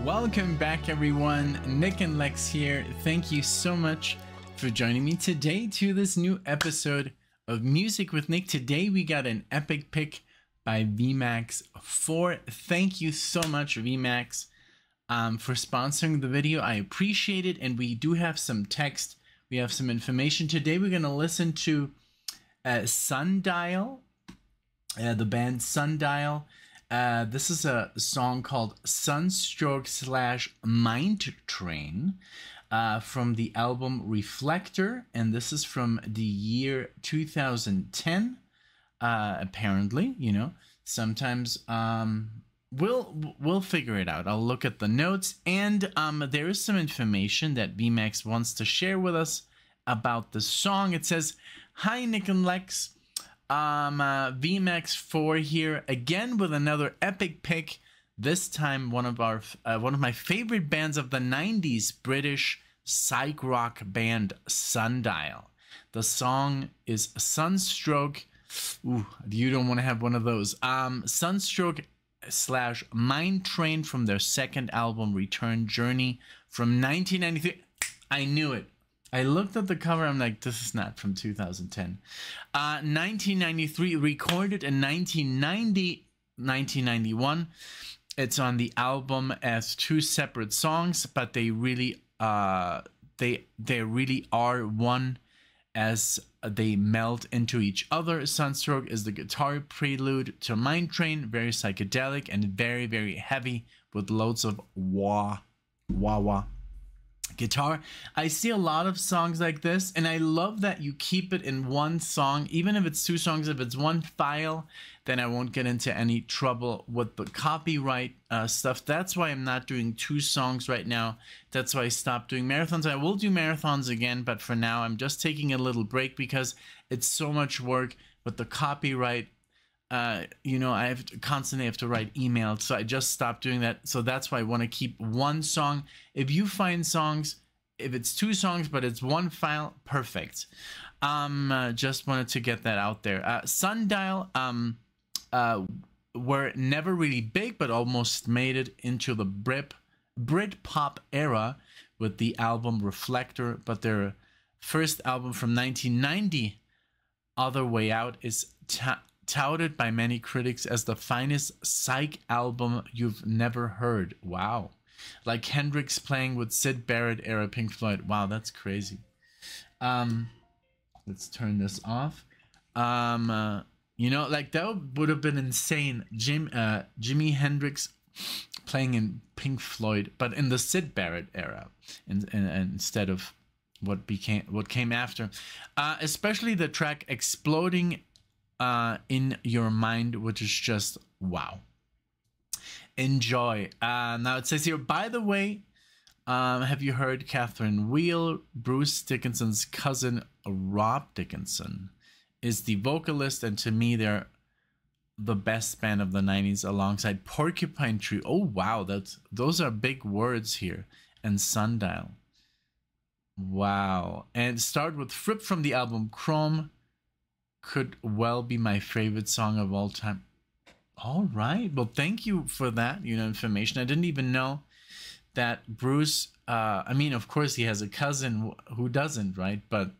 Welcome back, everyone. NicknLex here. Thank you so much for joining me today to this new episode of Music with Nick. Today we got an epic pick by VMAX4. Thank you so much, VMAX, for sponsoring the video. I appreciate it, and we do have some text. We have some information. Today we're going to listen to Sundial, the band Sundial. This is a song called Sunstroke / Mind Train from the album Reflector, and this is from the year 2010. Apparently, you know, sometimes we'll figure it out. I'll look at the notes, and there is some information that VMAX wants to share with us about the song. It says, "Hi NicknLex. VMAX4 here again with another epic pick. This time one of my favorite bands of the 90s, British psych rock band Sundial. The song is Sunstroke." Ooh, you don't want to have one of those. Sunstroke / Mind Train from their second album, Return Journey, from 1993. I knew it. I looked at the cover, I'm like, this is not from 2010. 1993, recorded in 1991. It's on the album as two separate songs, but they really they really are one as they meld into each other. Sunstroke is the guitar prelude to Mind Train, very psychedelic and very, very heavy with loads of wah guitar. I see a lot of songs like this, and I love that you keep it in one song, even if it's two songs. If it's one file, then I won't get into any trouble with the copyright stuff. That's why I'm not doing two songs right now. That's why I stopped doing marathons. I will do marathons again, but for now I'm just taking a little break because it's so much work with the copyright. You know, I constantly have to write emails, so I just stopped doing that. So that's why I want to keep one song. If you find songs, if it's two songs but it's one file, perfect. Just wanted to get that out there. Sundial were never really big, but almost made it into the Brit pop era with the album Reflector. But their first album from 1990, Other Way Out, is touted by many critics as the finest psych album you've never heard. Wow. Like Hendrix playing with Syd Barrett era Pink Floyd. Wow, that's crazy. Let's turn this off. You know, like that would have been insane. Jimi Hendrix playing in Pink Floyd, but in the Syd Barrett era, and instead of what came after. Especially the track Exploding in Your Mind, which is just wow. Enjoy. Now it says here, by the way, have you heard Catherine Wheel? Bruce Dickinson's cousin Rob Dickinson is the vocalist, and to me they're the best band of the 90s alongside Porcupine Tree. Oh wow, those are big words here. And Sundial. Wow. And start with Fripp from the album Chrome. Could well be my favorite song of all time. All right, well, thank you for that, you know, information. I didn't even know that Bruce, I mean, of course he has a cousin, who doesn't, right? But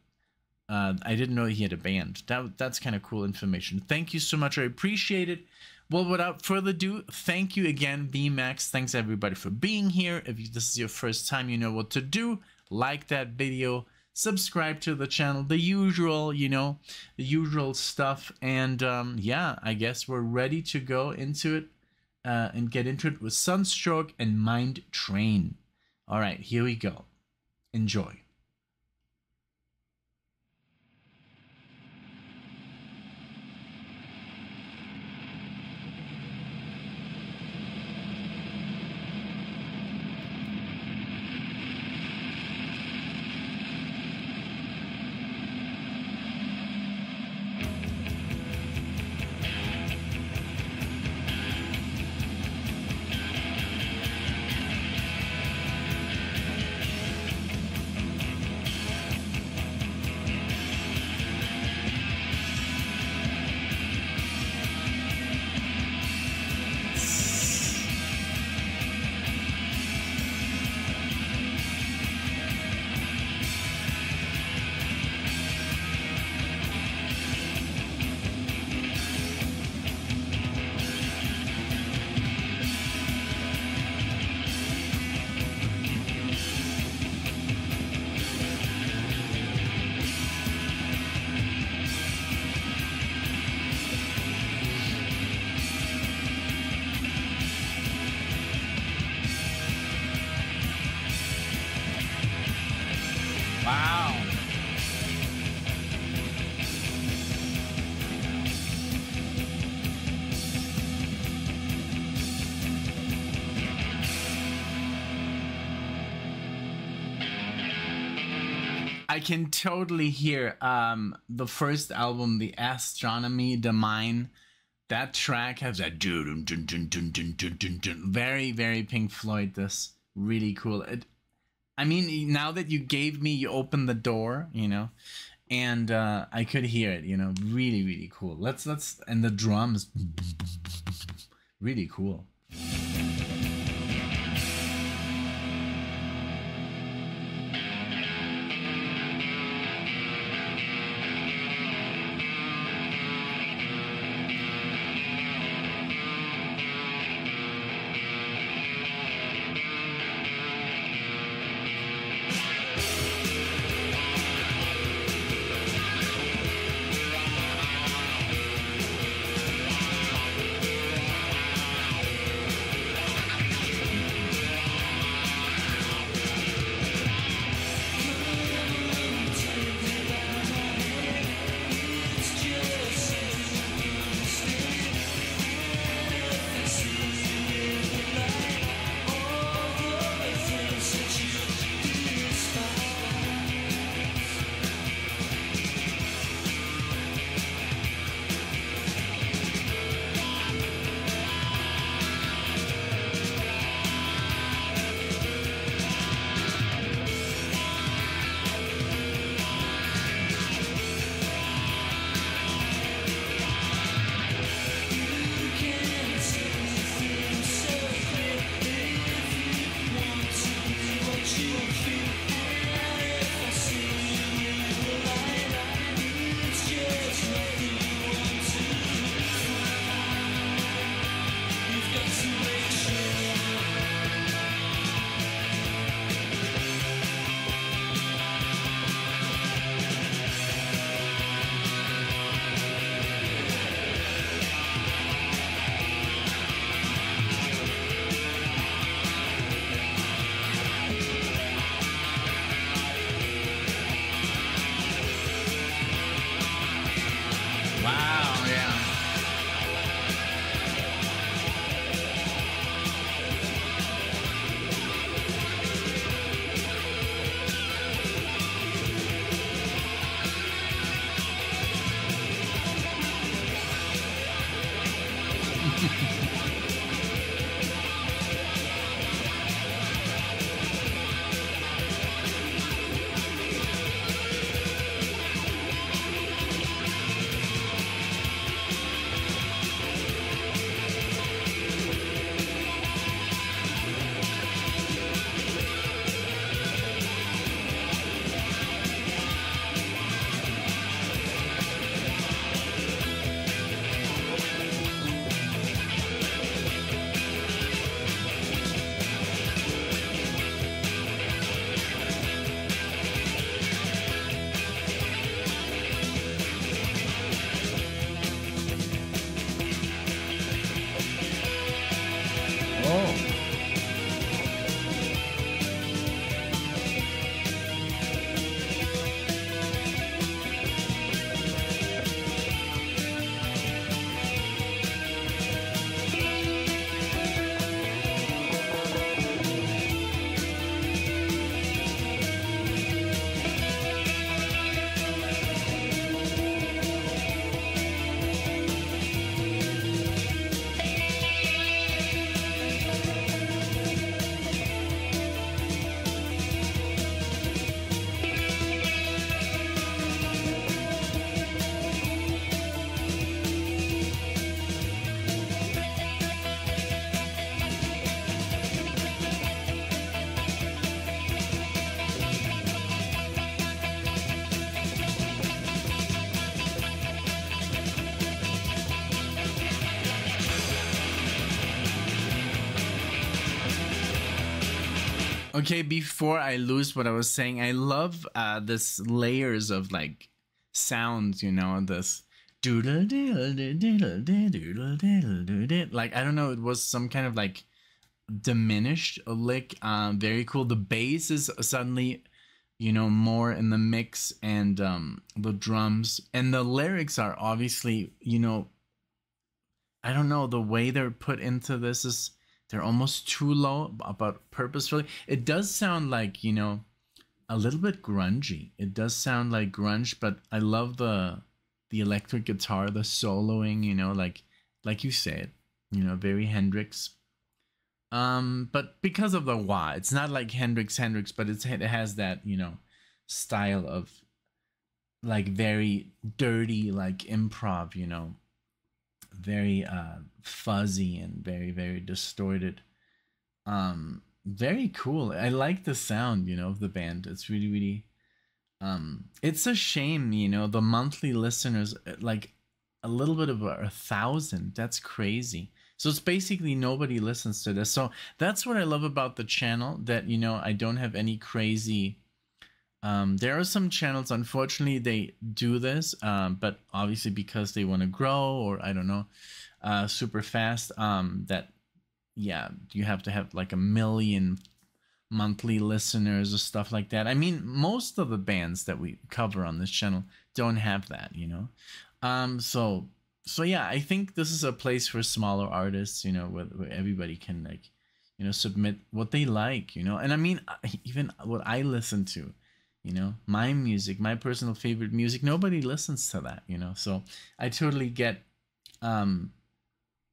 I didn't know he had a band. That's kind of cool information. Thank you so much, I appreciate it. Well, without further ado, thank you again, VMAX. Thanks everybody for being here. If this is your first time, you know what to do. Like that video, subscribe to the channel, the usual, you know, the usual stuff. And yeah, I guess we're ready to go into it and get into it with Sunstroke and Mind Train. All right, here we go. Enjoy. I can totally hear the first album, The Astronomy, The Mine. That track has that very, very Pink Floyd. This really cool. I mean, now that you gave me, you opened the door, you know, and I could hear it, you know, really, really cool. Let's and the drums, really cool. Okay, before I lose what I was saying, I love this layers of like sounds, you know, this doodle doodle doodle doodle doodle. Like, I don't know, it was some kind of like diminished lick. Very cool. The bass is suddenly, you know, more in the mix, and the drums and the lyrics are obviously, you know, I don't know, the way they're put into this is they're almost too low, but purposefully. It does sound like, you know, a little bit grungy. It does sound like grunge, but I love the electric guitar, the soloing, you know, like you said, you know, very Hendrix. But because of the wah, it's not like Hendrix, but it has that, you know, style of like very dirty, like improv, you know, very fuzzy and very, very distorted. Very cool. I like the sound, you know, of the band. It's really, really it's a shame, you know, the monthly listeners like a little bit of 1,000. That's crazy. So it's basically nobody listens to this. So that's what I love about the channel, that, you know, I don't have any crazy there are some channels, unfortunately, they do this, but obviously because they want to grow, or I don't know, super fast, that, yeah, you have to have like 1 million monthly listeners or stuff like that. I mean, most of the bands that we cover on this channel don't have that, you know. So yeah, I think this is a place for smaller artists, you know, where everybody can, like, you know, submit what they like, you know. And I mean, even what I listen to, you know, my music, my personal favorite music, nobody listens to that, you know. So I totally get, you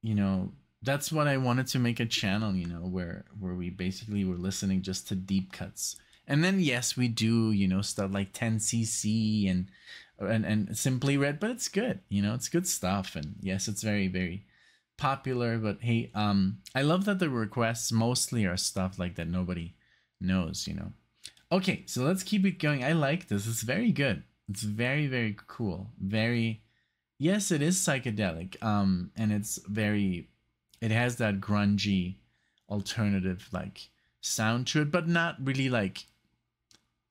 know, that's what I wanted to make a channel, you know, where we basically were listening just to deep cuts. And then yes, we do, you know, stuff like 10cc and Simply Red, but it's good, you know, it's good stuff. And yes, it's very, very popular. But hey, I love that the requests mostly are stuff like that nobody knows, you know. Okay, so let's keep it going. I like this. It's very good. It's very, very cool. Very, yes, it is psychedelic. And it's very, it has that grungy alternative like sound to it, but not really like,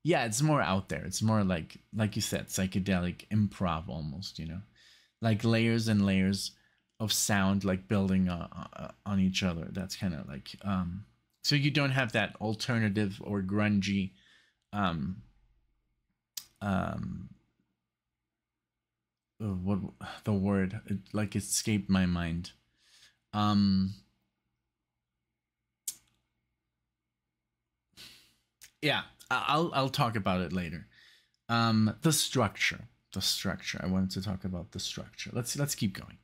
yeah, it's more out there. It's more like you said, psychedelic improv almost, you know, like layers and layers of sound, like building on each other. That's kind of like, so you don't have that alternative or grungy, what the word, it like escaped my mind. Yeah, I'll talk about it later. The structure. I wanted to talk about the structure. Let's keep going.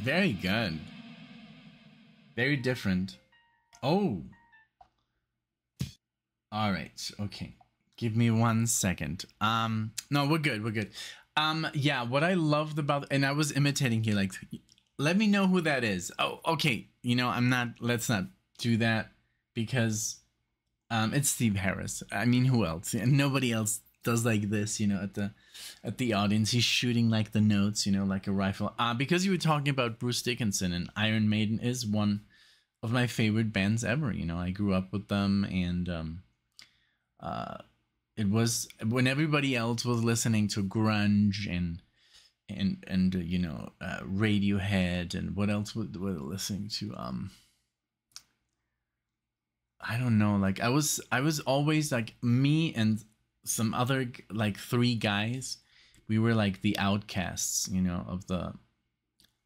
Very good. Very different. Oh. All right. Okay. Give me 1 second. No, we're good. We're good. Yeah, what I loved about, and I was imitating here, like, let me know who that is. Oh, okay. You know, let's not do that because it's Steve Harris. I mean, who else? And nobody else does like this, you know, at the audience. He's shooting like the notes, you know, like a rifle. Because you were talking about Bruce Dickinson, and Iron Maiden is one of my favorite bands ever. You know, I grew up with them, and it was when everybody else was listening to grunge and you know, Radiohead, and what else were they listening to? I don't know. Like I was always like, me and some other like 3 guys, we were like the outcasts, you know,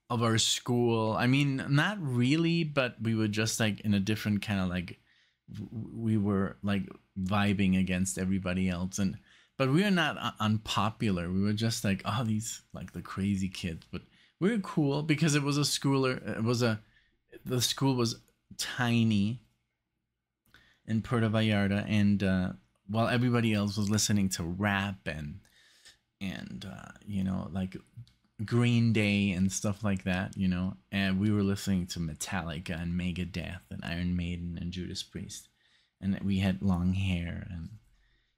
of our school. I mean, not really, but we were just like in a different kind of like, we were like vibing against everybody else, but we were not unpopular. We were just like, oh, these like the crazy kids, but we were cool because it was a schooler. The school was tiny in Puerto Vallarta, and while everybody else was listening to rap and you know, like Green Day and stuff like that, you know, and we were listening to Metallica and Megadeth and Iron Maiden and Judas Priest, and we had long hair, and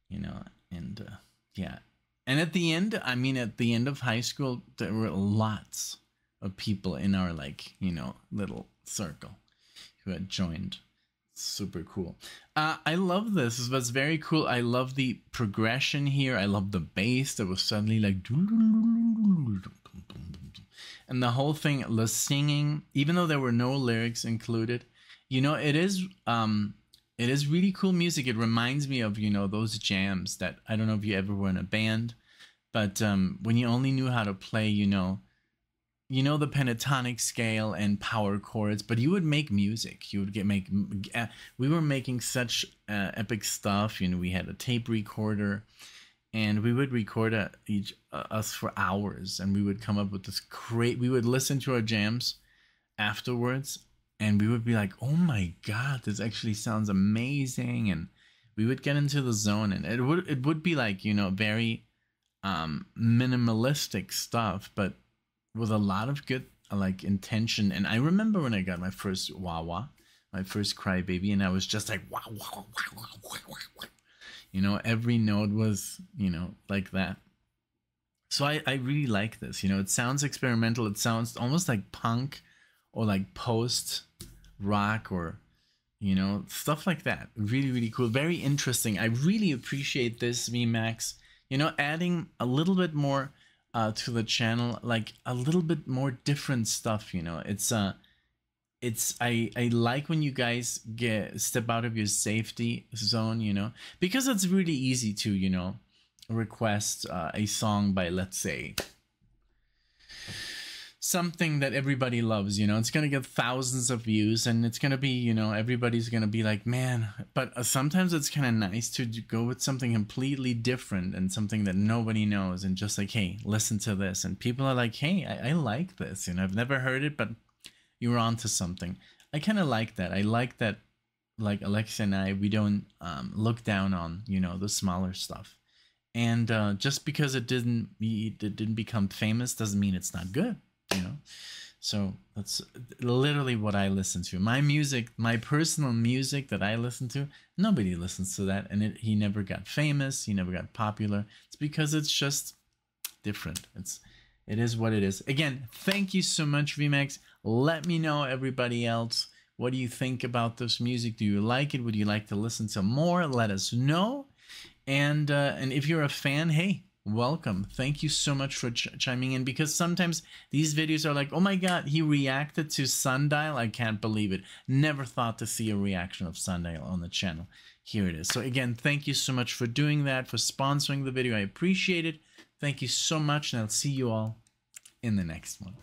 you know, and yeah, and at the end of high school, there were lots of people in our, like, you know, little circle who had joined. Super cool. I love this. This was very cool. I love the progression here. I love the bass that was suddenly like, and the whole thing, the singing, even though there were no lyrics included, you know, it is really cool music. It reminds me of, you know, those jams that, I don't know if you ever were in a band, but when you only knew how to play, you know, the pentatonic scale and power chords, but you would make music. You would we were making such epic stuff. You know, we had a tape recorder, and we would record us for hours, and we would come up with this we would listen to our jams afterwards, and we would be like, oh my God, this actually sounds amazing. And we would get into the zone, and it would be like, you know, very minimalistic stuff, but with a lot of good like intention. And I remember when I got my first wah-wah, my first crybaby, and I was just like, wow, wow, wow, wow, wow, wow. You know, every note was, you know, like that. So I really like this. You know, it sounds experimental. It sounds almost like punk or like post rock, or, you know, stuff like that. Really, really cool. Very interesting. I really appreciate this, VMAX. You know, adding a little bit more to the channel, like a little bit more different stuff. You know, it's it's I like when you guys step out of your safety zone, you know, because it's really easy to, you know, request a song by, let's say, something that everybody loves, you know. It's gonna get thousands of views, and it's gonna be, you know, everybody's gonna be like, man. But sometimes it's kind of nice to go with something completely different and something that nobody knows, and just like, hey, listen to this, and people are like, hey, I like this, you know, I've never heard it, but you were onto something. I kind of like that. I like that, like Alexia and I, we don't look down on, you know, the smaller stuff. And just because it didn't become famous doesn't mean it's not good, you know. So that's literally what I listen to. My music, my personal music that I listen to, nobody listens to that, and he never got famous, he never got popular. It's because it's just different. It is what it is. Again, thank you so much, VMAX. Let me know, everybody else, what do you think about this music? Do you like it? Would you like to listen to more? Let us know. And if you're a fan, hey, welcome. Thank you so much for chiming in, because sometimes these videos are like, oh my god, he reacted to Sundial. I can't believe it. Never thought to see a reaction of Sundial on the channel. Here it is. So again, thank you so much for doing that, for sponsoring the video. I appreciate it. Thank you so much, and I'll see you all in the next one.